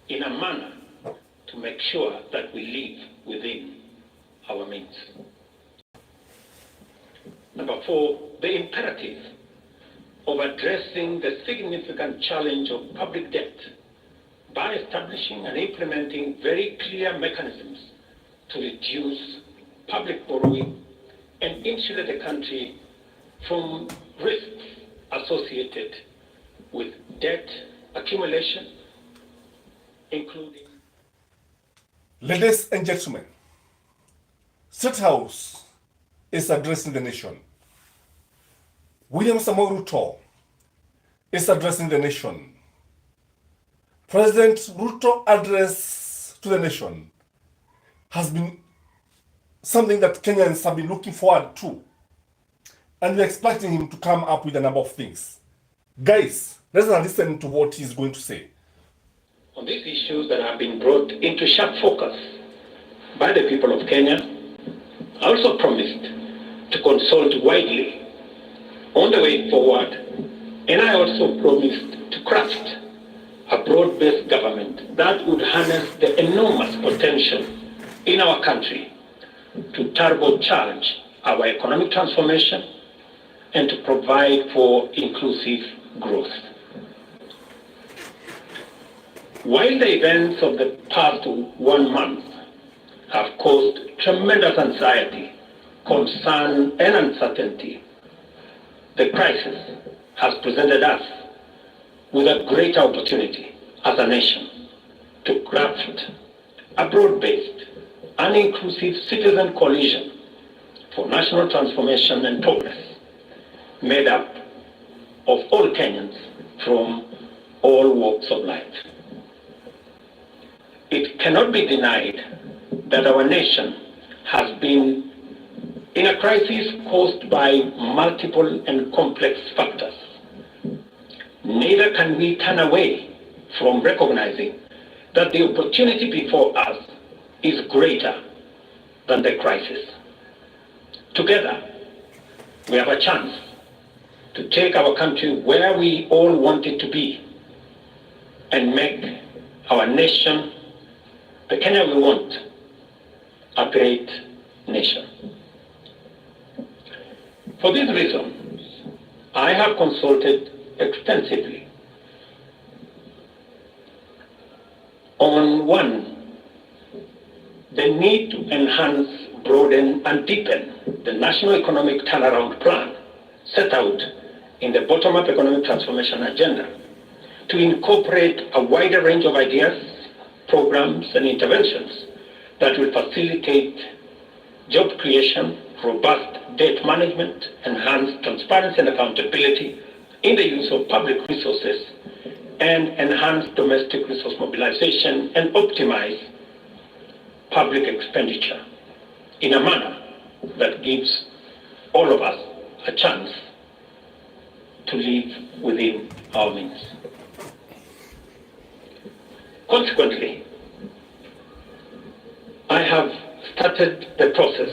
in a manner to make sure that we live within our means. Number 4, the imperative of addressing the significant challenge of public debt by establishing and implementing very clear mechanisms to reduce public borrowing and insulate the country from risks associated with debt accumulation, including... Ladies and gentlemen, State House is addressing the nation. William Samoei Ruto is addressing the nation. President Ruto's address to the nation has been something that Kenyans have been looking forward to. And we're expecting him to come up with a number of things. Guys, let's listen to what he's going to say. On these issues that have been brought into sharp focus by the people of Kenya, I also promised to consult widely on the way forward, and I also promised to craft a broad-based government that would harness the enormous potential in our country to turbocharge our economic transformation and to provide for inclusive growth. While the events of the past 1 month have caused tremendous anxiety, concern, and uncertainty, the crisis has presented us with a great opportunity as a nation to craft a broad-based and inclusive citizen coalition for national transformation and progress, made up of all Kenyans from all walks of life. It cannot be denied that our nation has been in a crisis caused by multiple and complex factors. Neither can we turn away from recognizing that the opportunity before us is greater than the crisis. Together, we have a chance to take our country where we all want it to be and make our nation the Kenya we want, a great nation. For these reasons, I have consulted extensively on 1, the need to enhance, broaden, and deepen the national economic turnaround plan set out in the bottom-up economic transformation agenda to incorporate a wider range of ideas, programs, and interventions that will facilitate job creation, robust debt management, enhanced transparency and accountability in the use of public resources, and enhance domestic resource mobilization and optimize public expenditure in a manner that gives all of us a chance to live within our means. Consequently, I have started the process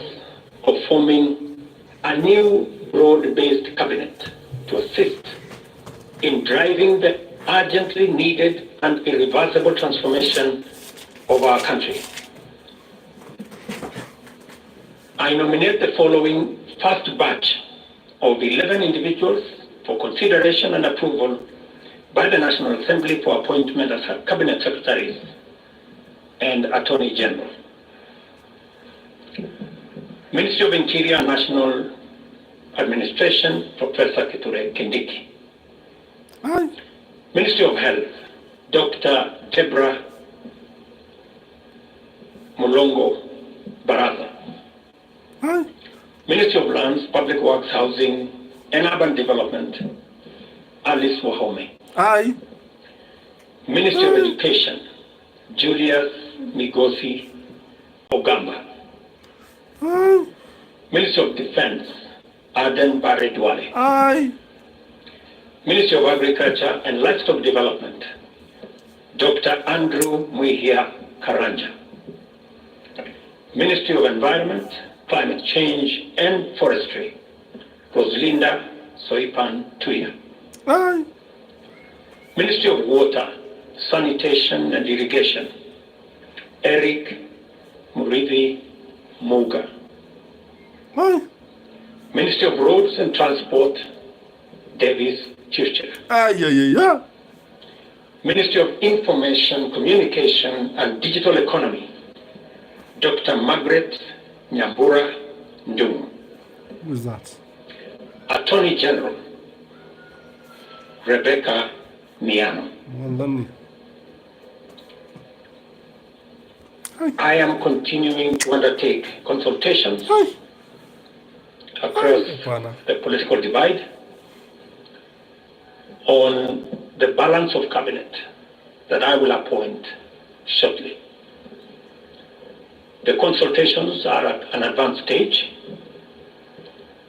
of forming a new broad-based cabinet to assist in driving the urgently needed and irreversible transformation of our country. I nominate the following first batch of 11 individuals for consideration and approval by the National Assembly for appointment as Cabinet Secretaries and Attorney General. Ministry of Interior and National Administration, Professor Kithure Kindiki. Aye. Ministry of Health, Dr. Deborah Mulongo Baraza. Aye. Ministry of Lands, Public Works, Housing, and Urban Development, Alice Wahome. Aye. Ministry of Education, Julius Migosi Ogamba. Aye. Ministry of Defense, Aden Bare Duale. Aye. Ministry of Agriculture and Livestock Development, Dr. Andrew Muhia Karanja. Ministry of Environment, Climate Change and Forestry, Rosalinda Soipan Tuya. Aye. Ministry of Water, Sanitation and Irrigation, Eric Murithi Muga. Hi. Ministry of Roads and Transport, Davis Churchill. Yeah. Ministry of Information, Communication and Digital Economy, Dr. Margaret Nyambura Ndung. Who is that? Attorney General, Rebecca Miano. Well done. I am continuing to undertake consultations across the political divide on the balance of cabinet that I will appoint shortly. The consultations are at an advanced stage,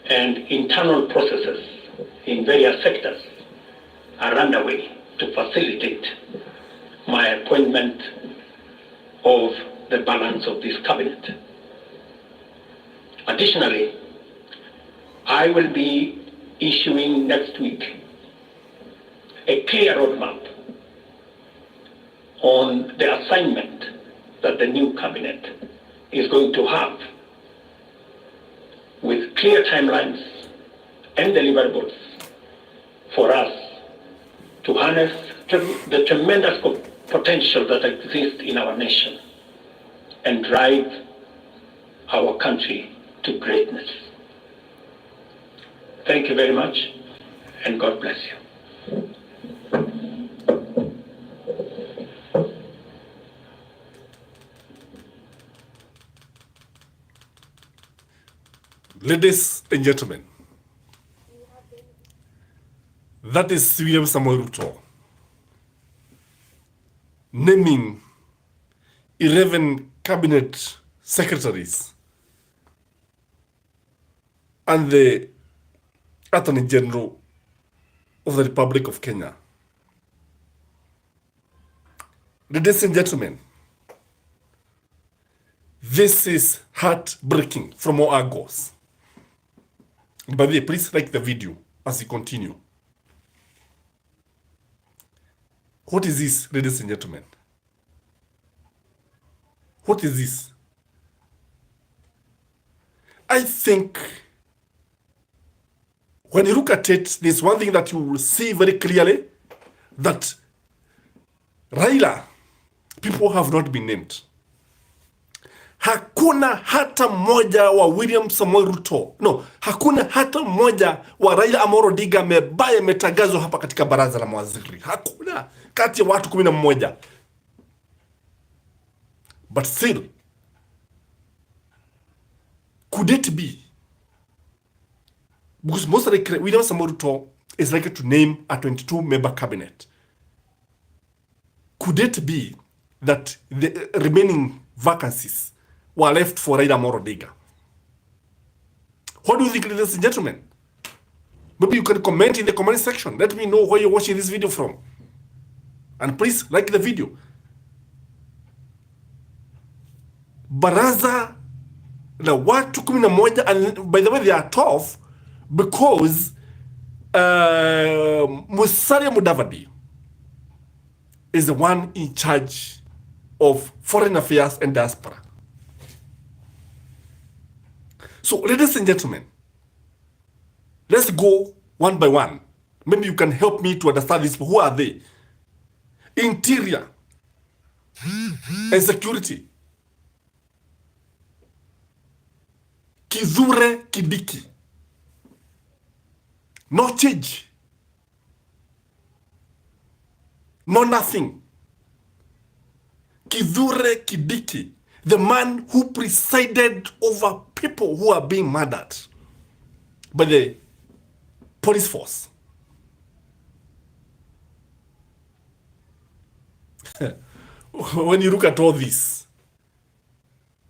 and internal processes in various sectors are underway to facilitate my appointment of the balance of this cabinet. Additionally, I will be issuing next week a clear roadmap on the assignment that the new cabinet is going to have, with clear timelines and deliverables for us to harness the tremendous potential that exists in our nation and drive our country to greatness. Thank you very much, and God bless you. Ladies and gentlemen, that is William Samoei Ruto naming 11 cabinet secretaries and the Attorney General of the Republic of Kenya. Ladies and gentlemen, this is heartbreaking from all angles. By the way, please like the video as we continue. What is this, ladies and gentlemen? What is this? I think when you look at it, there's one thing that you will see very clearly, that Raila, people have not been named. Hakuna hata moja wa William Samoei Ruto. No, hakuna hata moja wa Raila Amolo Odinga ambaye ametangazwa hapa katika baraza la mawaziri. Hakuna, kati ya watu 11. But still, could it be? Because most of the William Samoei Ruto is likely to name a 22-member cabinet. Could it be that the remaining vacancies were left for Raila Amolo Odinga? What do you think, ladies and gentlemen? Maybe you can comment in the comment section. Let me know where you're watching this video from. And please like the video. Baraza la watu 11, and by the way, they are 12 because Musalia Mudavadi is the one in charge of foreign affairs and diaspora. So, ladies and gentlemen, let's go one by one. Maybe you can help me to understand this. Who are they? Interior and security. Kithure Kindiki. No change. No nothing. Kithure Kindiki, the man who presided over people who are being murdered by the police force. When you look at all this,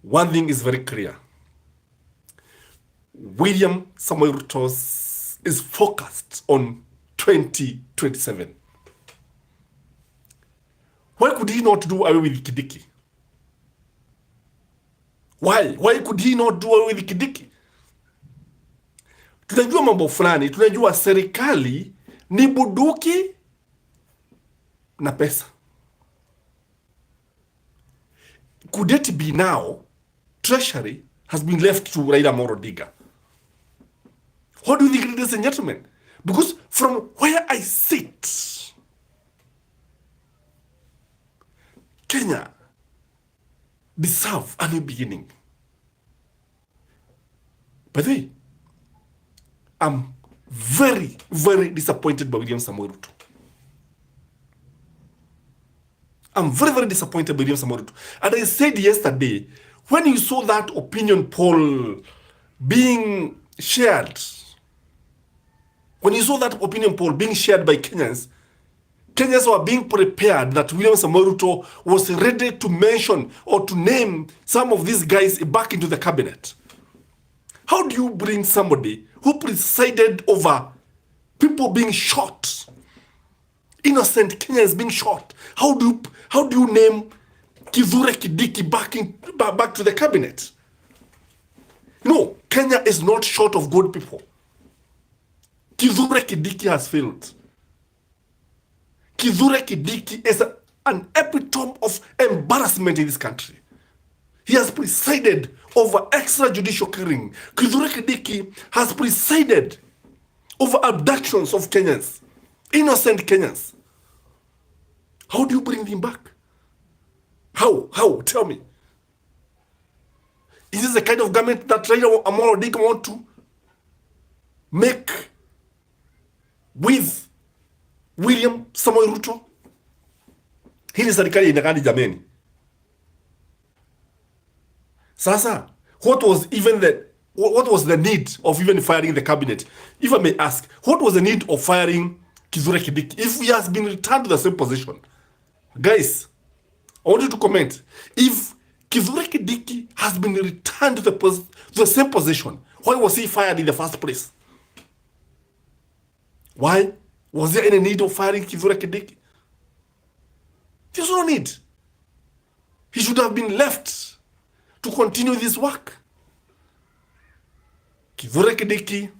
one thing is very clear. William Samoei Ruto is focused on 2027. Why could he not do away with Kindiki? Why? Why could he not do away with Kindiki? Tunajua mambo fulani, tunajua serikali ni bunduki na pesa. could it be now Treasury has been left to Raila Amolo Odinga? What do you think, ladies and gentlemen? Because from where I sit, Kenya deserve a new beginning. By the way, I'm very, very disappointed by William Samoei Ruto. I'm very, very disappointed by William Samoei Ruto. And I said yesterday, when you saw that opinion poll being shared, when you saw that opinion poll being shared by Kenyans, Kenyans were being prepared that William Samoei Ruto was ready to mention or to name some of these guys back into the cabinet. How do you bring somebody who presided over people being shot, innocent Kenyans being shot? How do you name Kithure Kindiki back to the cabinet? No, Kenya is not short of good people. Kithure Kindiki has failed. Kithure Kindiki is an epitome of embarrassment in this country. He has presided over extrajudicial killing. Kithure Kindiki has presided over abductions of Kenyans, innocent Kenyans. How do you bring him back? How? Tell me. Is this the kind of government that Raila Amolo Odinga want to make with William Samoei Ruto? Hii ni serikali ina gani jameni? Sasa, what was the need of even firing the cabinet? If I may ask, what was the need of firing Kithure Kindiki if he has been returned to the same position? Guys, I want you to comment. If Kithure Kindiki has been returned to the same position, why was he fired in the first place? Why? Was there any need of firing Kithure Kindiki? There's no need. He should have been left to continue this work. Kithure Kindiki,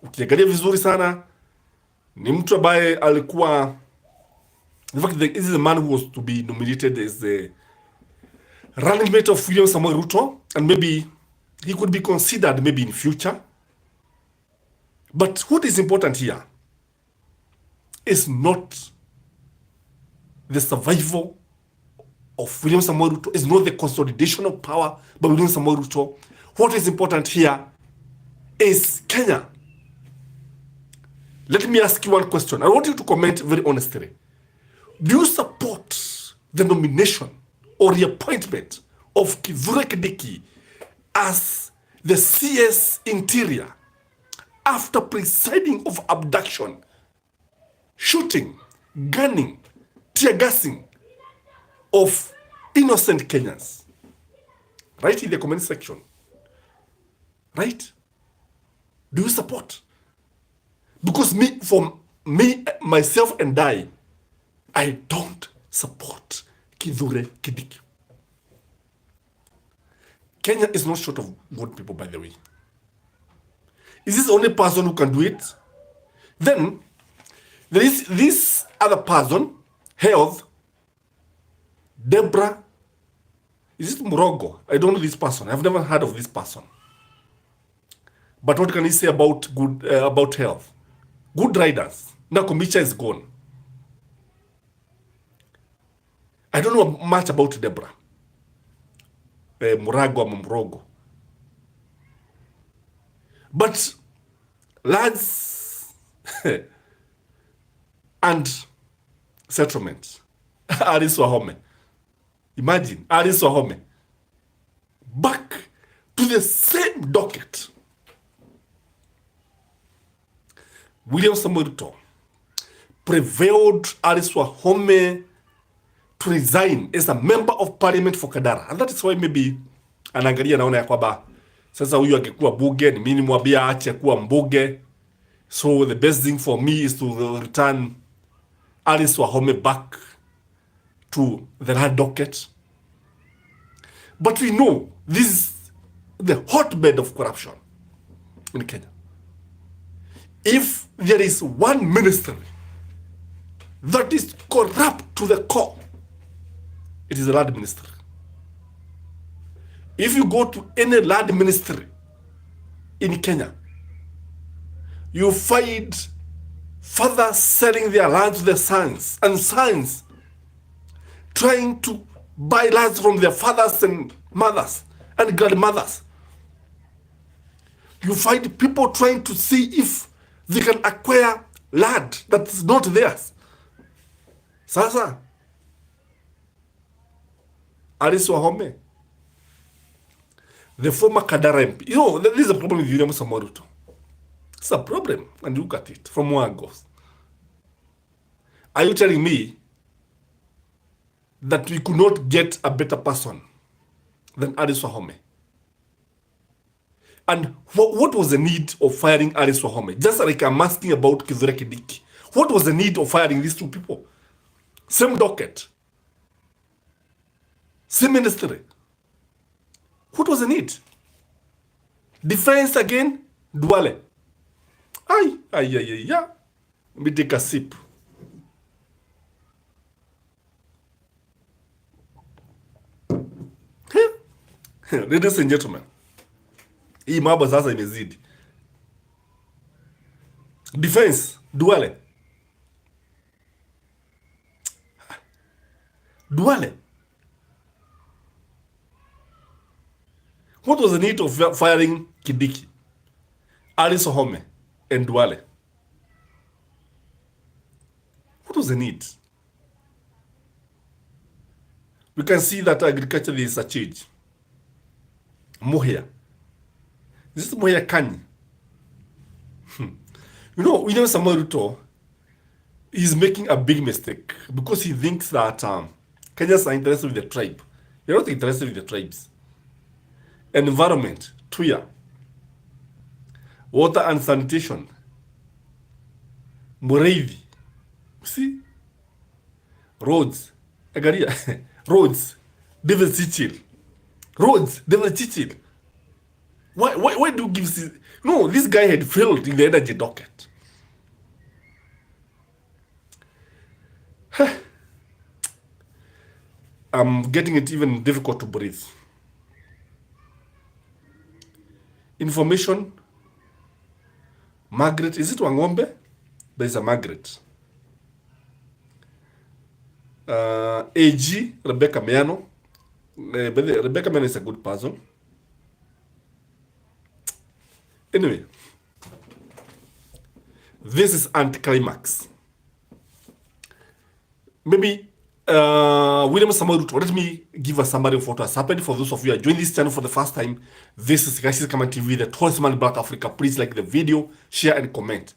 ukiangalia vizuri sana, ni mtu ambaye alikuwa, in fact, this is the man who was to be nominated as the running mate of William Samoei Ruto, and maybe he could be considered maybe in future. But what is important here is not the survival of William Samoei Ruto, is not the consolidation of power by William Samoei Ruto. What is important here is Kenya. Let me ask you one question. I want you to comment very honestly. Do you support the nomination or the appointment of Kithure Kindiki as the CS Interior after presiding over abduction, shooting, gunning, tear gassing of innocent Kenyans? Write in the comment section. Right? Do you support? Because myself and I don't support Kithure Kindiki. Kenya is not short of good people, by the way. Is this the only person who can do it? Then there is this other person, Health, Deborah. Is it Murogo? I don't know this person. I've never heard of this person. But what can you say about about health? Good riders. Now Kumicha is gone. I don't know much about Deborah. Murogo. But lands and settlements. Alice Wahome. Imagine, Alice Wahome. Back to the same docket. William Samoei Ruto prevailed Alice Wahome to resign as a member of parliament for Kadara. And that is why maybe anaangalia naona ya kwamba sasa huyu angekuwa bunge, ni mimi mwambia aache kuwa mbunge. So the best thing for me is to return Alice Wahome back to the land docket. But we know this is the hotbed of corruption in Kenya. If there is one ministry that is corrupt to the core, It is a land ministry. If you go to any land ministry in Kenya, you find fathers selling their land to their sons, and sons trying to buy lands from their fathers and mothers and grandmothers. You find people trying to see if they can acquire land that is not theirs. Sasa, Alice Wahome, the former Kadara MP, you know, there is a problem with William Samoruto. It's a problem, and look at it from where it goes. Are you telling me that we could not get a better person than Alice Wahome? And what was the need of firing Alice Wahome? Just like I'm asking about Kithure Kindiki. What was the need of firing these two people? Same docket. Same ministry. What was the need? Defense again, Duale. Ay. Let me take a sip. Ladies and gentlemen, hii mambo sasa imezidi. Defense, Duale. What was the need of firing Kindiki, Alice Wahome, and Duale? What was the need? We can see that agriculture is a change. Muhia. This is Muhia Kani. You know, William Samoei Ruto is making a big mistake because he thinks that Kenyans are interested with the tribe. You're not interested with the tribes. Environment, Tuya. Water and sanitation. Mureithi. See? Roads. Agaria. Roads. David Chichil. Roads. David Chichil. Why do you give... No, this guy had failed in the energy docket. I'm getting it even difficult to breathe. Information. Margaret. Is it Wangombe? There is a Margaret. AG, Rebecca Miano. Rebecca Miano is a good person. Anyway, this is anticlimax. Maybe William Samoei Ruto, let me give a summary of what has happened. For those of you who are joining this channel for the first time, this is Gachie Skyman TV, the tallest man in Black Africa. Please like the video, share and comment.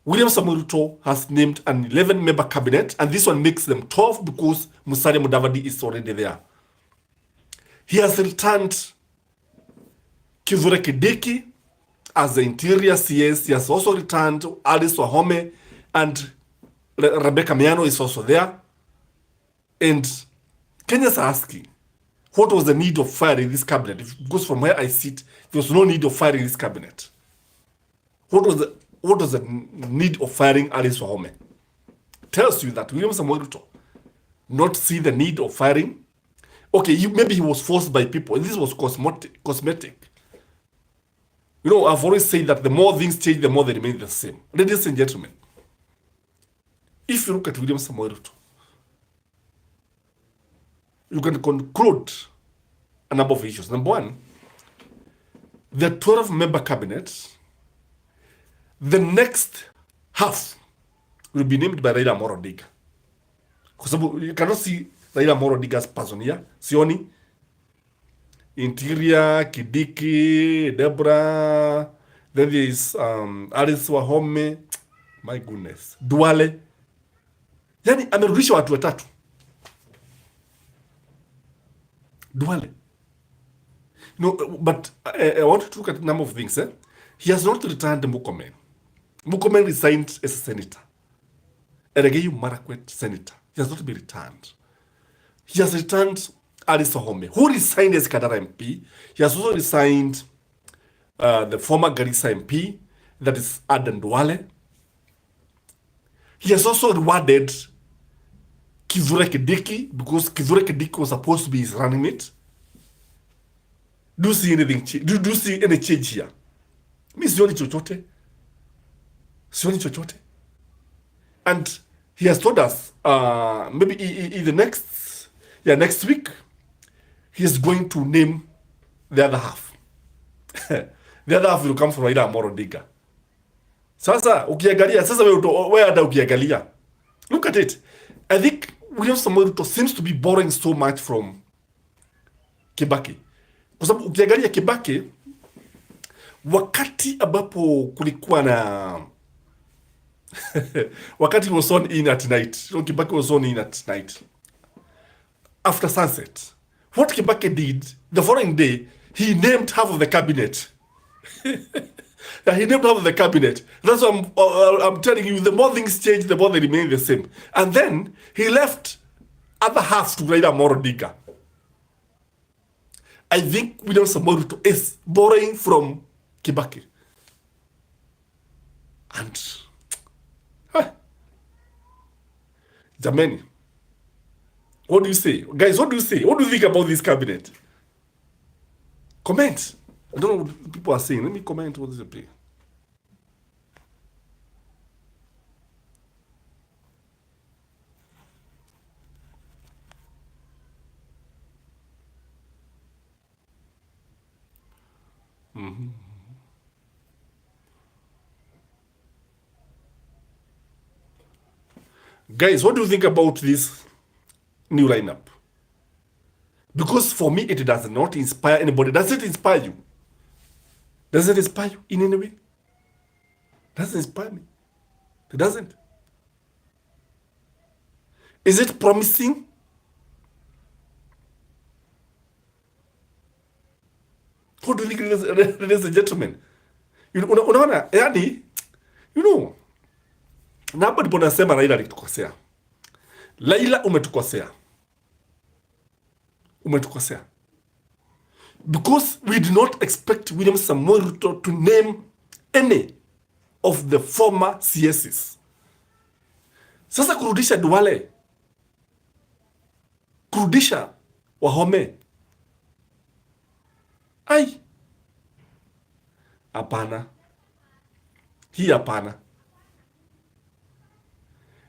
William Samoei Ruto has named an 11-member cabinet, and this one makes them 12 because Musalia Mudavadi is already there. He has returned Kithure Kindiki as the Interior CS. He has also returned Alice Wahome, and Rebecca Miano is also there. And Kenyans are asking, what was the need of firing this cabinet? Because from where I sit, there was no need of firing this cabinet. What was the need of firing Alice Wahome? Tells you that William Samoei Ruto not see the need of firing. Okay, maybe he was forced by people. This was cosmetic. You know, I've always said that the more things change, the more they remain the same. Ladies and gentlemen, if you look at William Samoei Ruto, you can conclude a number of issues. Number one, the 12-member cabinet, the next half will be named by Raila Amolo Odinga. Because you cannot see Raila Amolo Odinga's person here. Sioni, Interior, Kindiki, Deborah, then there is Alice Wahome, my goodness, Duale. Yani amerudisha watu watatu. Duale. No, but I want to look at a number of things. He has not returned Murkomen. Murkomen resigned as a senator. Eregeyu Marakwet senator. He has not been returned. He has returned Alice Wahome, who resigned as Kadara MP. He has also resigned the former Garissa MP, that is Aden Duale. He has also rewarded Kithure Kindiki, because Kithure Kindiki was supposed to be his running mate. Do you see anything? Do you see any change here? Mi sioni chochote. Sioni chochote. And he has told us, maybe in the next week, he is going to name the other half. The other half will come from Raila Amolo Odinga. Sasa ukiangalia, sasa wewe hata ukiangalia, look at it. I think William Samoei Ruto seems to be borrowing so much from Kibaki. Kwa sababu ukiangalia Kibaki, wakati ambapo kulikuwa na wakati he was on in at night, so Kibaki was on in at night after sunset. What Kibaki did the following day, he named half of the cabinet. Yeah, he named half of the cabinet. That's what I'm telling you. The more things change, the more they remain the same. And then he left other half to Raila Amolo Odinga. I think William Samoei Ruto is borrowing from Kibaki. And Jamani, what do you say? Guys, what do you say? What do you think about this cabinet? Comment. I don't know what people are saying. Let me comment what is the play. Guys, what do you think about this new lineup? Because for me, it does not inspire anybody. Does it inspire you? Does it inspire you in any way? Doesn't inspire me. It doesn't. Is it promising? What do you think, ladies and gentlemen? Unaona, yani, you know, na hapa ndipo nasema Raila alitukosea. Raila umetukosea. Umetukosea. Because we did not expect William Samoei Ruto to name any of the former CSs. Sasa kurudisha Duale, kurudisha Wahome, ai, hapana. Hii hapana.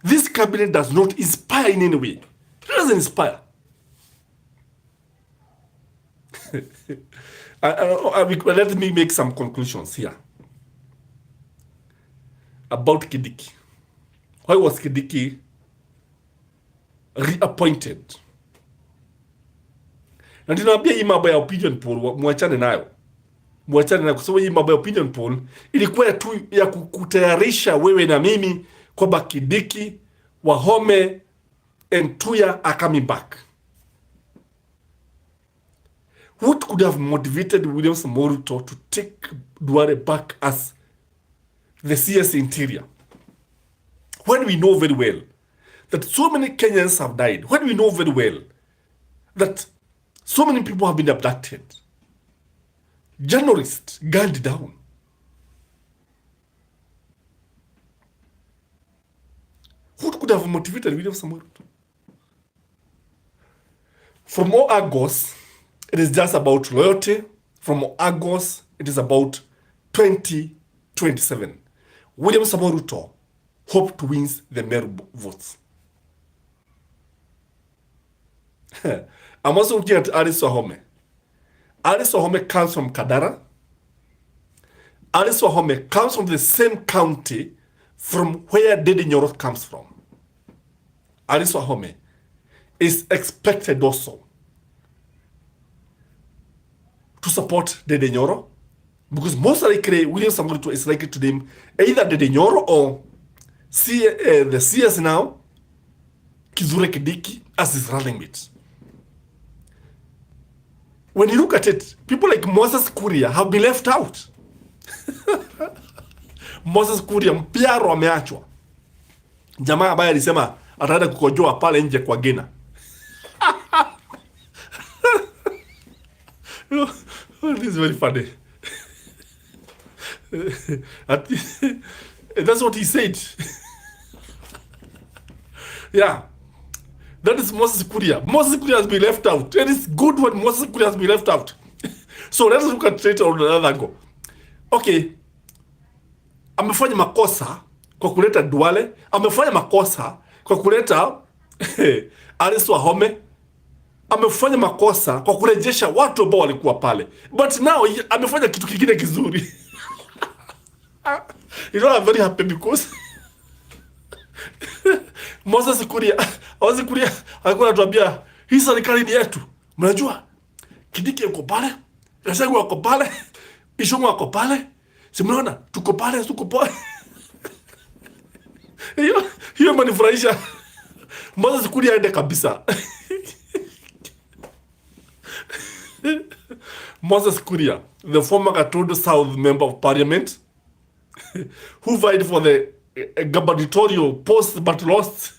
This cabinet does not inspire in any way. It doesn't inspire. Let me make some conclusions here about Kindiki. Why was Kindiki reappointed? Na ninaambia hii mambo ya opinion poll muachane nayo. Muachane nayo kwa sababu hii mambo ya opinion poll ilikuwa tu ya kukutayarisha wewe na mimi kwamba Kindiki, Wahome and Tuya are coming back. What could have motivated William Samoei Ruto to take Duale back as the CS Interior? When we know very well that so many Kenyans have died, when we know very well that so many people have been abducted, journalists gunned down. What could have motivated William Samoei Ruto? From all angles, it is just about loyalty. From August, it is about 2027. William Samoei Ruto hoped to win the Meru votes. I'm also looking at Alice Wahome. Alice Wahome comes from Kadara. Alice Wahome comes from the same county from where Dede Nyoro comes from. Alice Wahome is expected also to support Dede Nyoro, because most likely William Samoei Ruto is likely to name either Dede Nyoro or the CS now, Kithure Kindiki, as his running mate. When you look at it, people like Moses Kuria have been left out. Moses Kuria mpiaro ameachwa. Jamaa ambaye alisema ataenda kukojoa pale nje kwa Gena. This is very funny. That's what he said. Yeah. That is Moses Kuria. Moses Kuria has been left out. It is good when Moses Kuria has been left out. So let's look at it on another angle. Okay, amefanya makosa kwa kuleta Duale, amefanya makosa kwa kuleta Alice Wahome, amefanya makosa kwa kurejesha watu ambao walikuwa pale, but now amefanya kitu kingine kizuri. You know, I'm very happy because Moses Kuria alikuwa anatuambia hii serikali ni yetu. Mnajua Kidiki yuko pale, Gachagua yuko pale, Ishungwa yuko pale, si mnaona tuko pale. Hiyo manifurahisha. Moses Kuria aende kabisa. Moses Kuria, the former Gatundu South member of parliament, who vied for the gubernatorial post but lost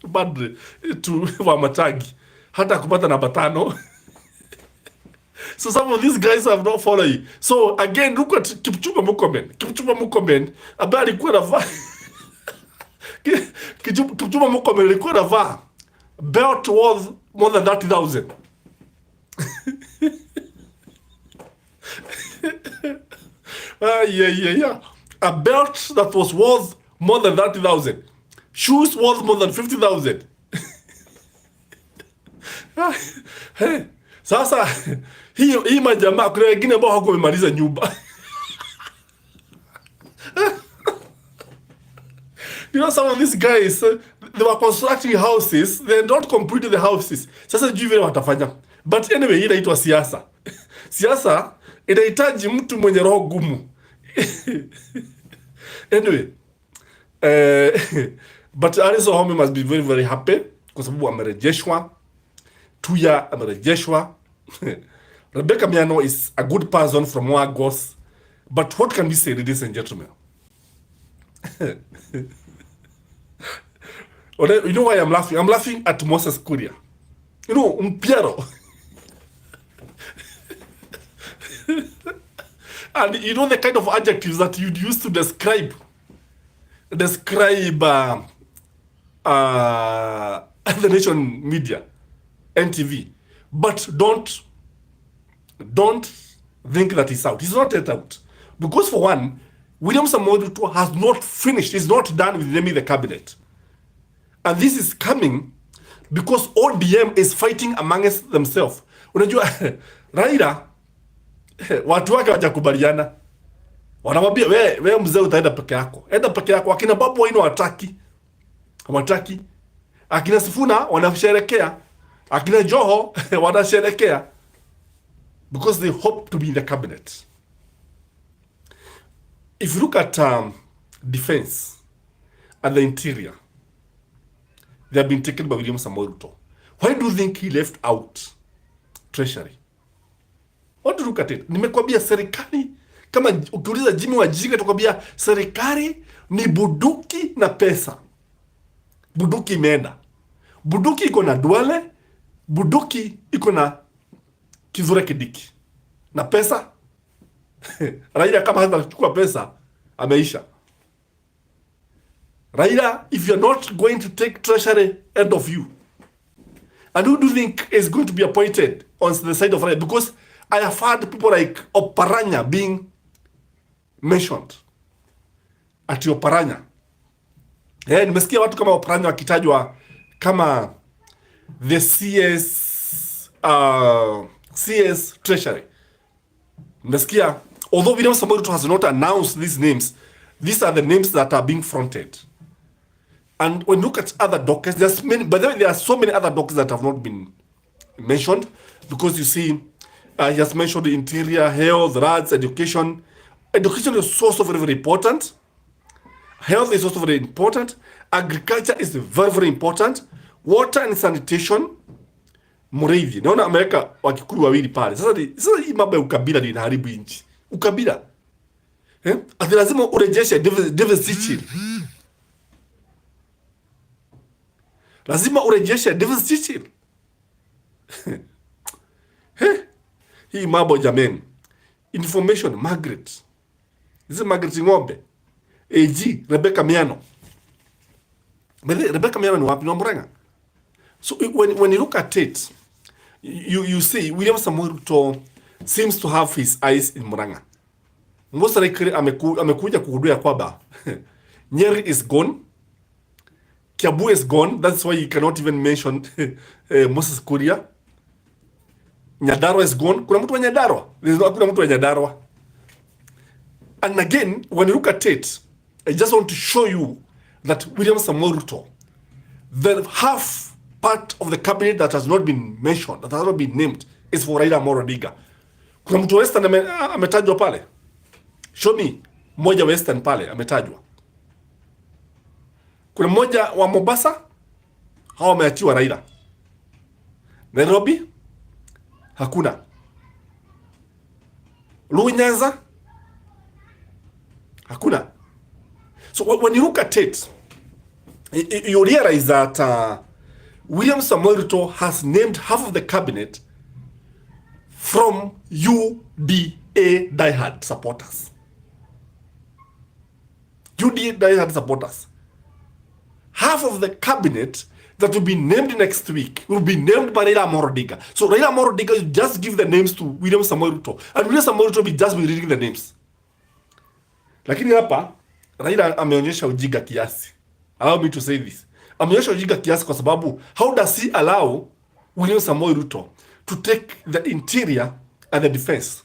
badly to Wamatagi. Hata kupata namba 5. So some of these guys have not followed. So again, look at Kipchumba Murkomen ambaye alikuwa anavaa Kipchumba Murkomen alikuwa anavaa belt worth more than 30,000. Yeah. A belt that was worth more than 30,000. Shoes worth more than 50,000. Hey, sasa hii majamaa kuna wengine ambao hawakumaliza nyumba. You know, some of these guys, they were constructing houses, they don't complete the houses. Sasa juu vile watafanya. But anyway, hii inaitwa siasa. Siasa inahitaji mtu mwenye roho gumu. Anyway, but Alice Wahome must be very, very happy kwa sababu amerejeshwa. Tuya amerejeshwa. Rebecca Miano is a good person from Wagos. But what can we say, ladies and gentlemen? You know why I'm laughing? I'm laughing at Moses Kuria. You know, Mpiero. And you know the kind of adjectives that you'd use to describe the nation media, NTV. But don't think that he's out. He's not yet out. Because for one, William Samoei Ruto has not finished. He's not done with naming the cabinet. And this is coming because ODM is fighting amongst themselves. Unajua, Raila, watu wake hawajakubaliana. Wanamwambia wewe mzee utaenda peke yako. Enda peke yako. Akina Babu Wine hawataki. Akina Sifuna wanasherekea. Akina Joho wanasherekea. Because they hope to be in the cabinet. If you look at defense and the interior, they have been taken by William Samoei Ruto. Why do you think he left out treasury? What do you look at it? Nimekwambia serikali, kama ukiuliza Jimmy Wajinga tukwambia serikali ni buduki na pesa. Buduki imeenda. Buduki iko na Duale, buduki iko na Kithure Kindiki. Na pesa, Raila kama hata kuchukua pesa, ameisha. Raila, if you're not going to take treasury, end of you. And who do you think is going to be appointed on the side of Raila? Because I have heard people like Oparanya being mentioned. Ati Oparanya. Nimesikia watu kama Oparanya wakitajwa kama the CS treasury. Nimesikia, although William Samoei Ruto has not announced these names, these are the names that are being fronted. And when you look at other documents, there's many, but there are so many other documents that have not been mentioned, because you see, he has mentioned the interior, health, roads, education. Education is also very, very important. Health is also very important. Agriculture is very, very important. Water and sanitation, Muriithi. Naona ameweka Wakikuyu wawili pale. Sasa hii mambo ya ukabila ni inaharibu nchi. Ukabila. Ati lazima urejeshe deficit. Lazima urejeshe deficit. Hii mambo jameni. Information, Margaret. Hizi Margaret Ng'ombe. AG, Rebecca Miano. Rebecca Miano ni wapi? Ni Murang'a. So when you look at it, you see William Samoei Ruto seems to have his eyes in Murang'a. Most likely amekuja kuhudhuria kwamba Nyeri is gone, Kiambu is gone. That's why you cannot even mention Moses Kuria. Nyandarua is gone. Kuna mtu wa Nyandarua? Kuna mtu wa Nyandarua. And again, when you look at it, I just want to show you that William Samoei Ruto, the half part of the cabinet that has not been mentioned, that has not been named, is for Raila Amolo Odinga. Kuna mtu Western ametajwa pale. Show me mmoja Western pale ametajwa. Kuna mmoja wa Mombasa, hao wameachiwa Raila. Nairobi hakuna. Nyanza hakuna. So when you look at it, you realize that William Samoei Ruto has named half of the cabinet from UDA diehard supporters. UDA diehard supporters. Half of the cabinet that will be named next week will be named by Raila Amolo Odinga. So Raila Amolo Odinga will just give the names to William Samoei Ruto, and William Samoei Ruto will just be reading the names. Lakini hapa Raila ameonyesha ujinga kiasi. Allow me to say this. Ameonyesha ujinga kiasi kwa sababu how does he allow William Samoei Ruto to take the interior and the defense?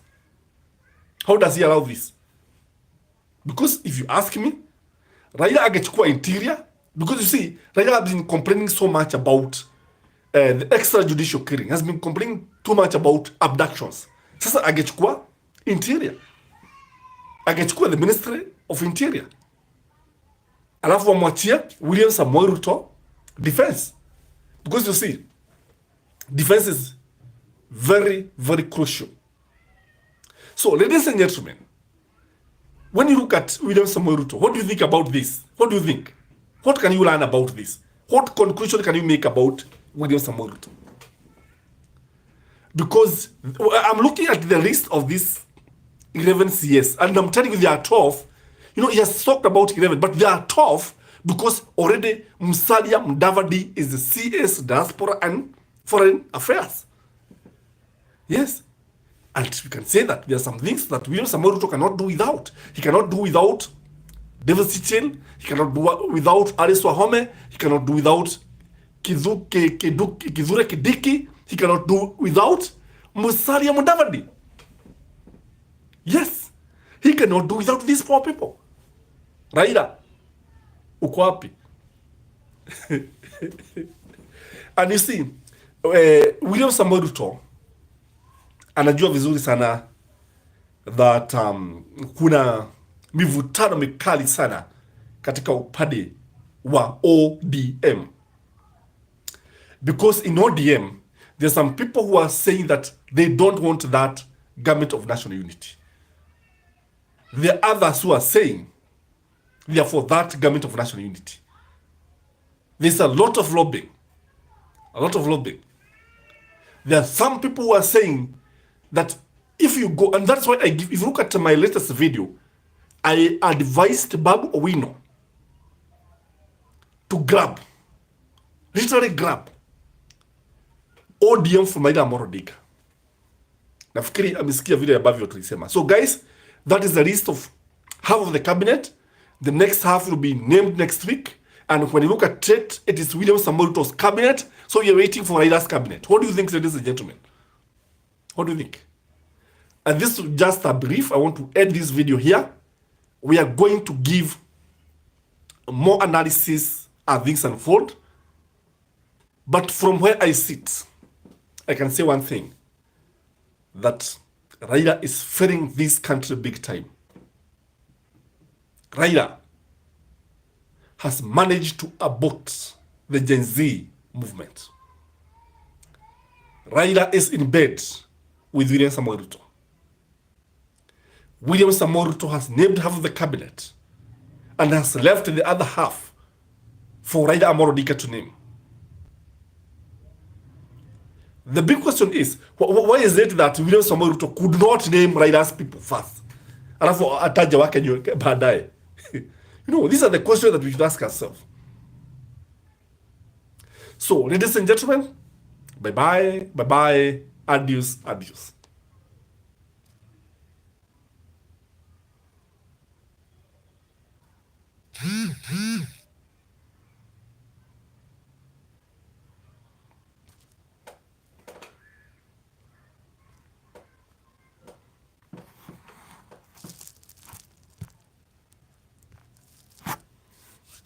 How does he allow this? Because if you ask me, Raila angechukua interior, because you see, Raila has been complaining so much about the extrajudicial killing, has been complaining too much about abductions. Sasa angechukua interior, angechukua the Ministry of Interior, alafu wamwachia William Samoei Ruto defense. Because you see, defense is very, very crucial. So, ladies and gentlemen, when you look at William Samoei Ruto, what do you think about this? What do you think? What can you learn about this? What conclusion can you make about William Samoei Ruto? Because I'm looking at the list of these 11 CS, and I'm telling you they are 12. You know, he has talked about 11, but they are 12 because already Musalia Mudavadi is the CS, Diaspora and Foreign Affairs. Yes. And we can say that there are some things that William Samoei Ruto cannot do without. He cannot do without David Sichel. He cannot do without Alice Wahome. He cannot do without Kizure Kidiki. He cannot do without Musalia Mudavadi. Yes. He cannot do without these poor people. Raila, uko wapi? And you see, William Samoei Ruto anajua vizuri sana that kuna mivutano mikali sana katika upande wa ODM. Because in ODM, there's some people who are saying that they don't want that government of national unity. There are others who are saying they are for that government of national unity. There's a lot of lobbying. A lot of lobbying. There are some people who are saying that if you go, and that's why if you look at my latest video, I advised Babu Owino to grab, literally grab, ODM from Raila Amolo Odinga. Nafikiri amesikia vile ambavyo tulisema. So guys, that is the list of half of the cabinet. The next half will be named next week. And when you look at it, it is William Samoei Ruto's cabinet. So we are waiting for Raila's cabinet. What do you think, ladies and gentlemen? What do you think? And this is just a brief. I want to end this video here. We are going to give more analysis as things unfold. But from where I sit, I can say one thing. That Raila is failing this country big time. Raila has managed to abort the Gen Z movement. Raila is in bed with William Samoei Ruto. William Samoei Ruto has named half of the cabinet and has left the other half for Raila Amolo Odinga to name. The big question is, why is it that William Samoei Ruto could not name Raila's people first? Alafu ataja wake baadaye. You know, these are the questions that we should ask ourselves. So, ladies and gentlemen, bye-bye, bye-bye, adios, adios.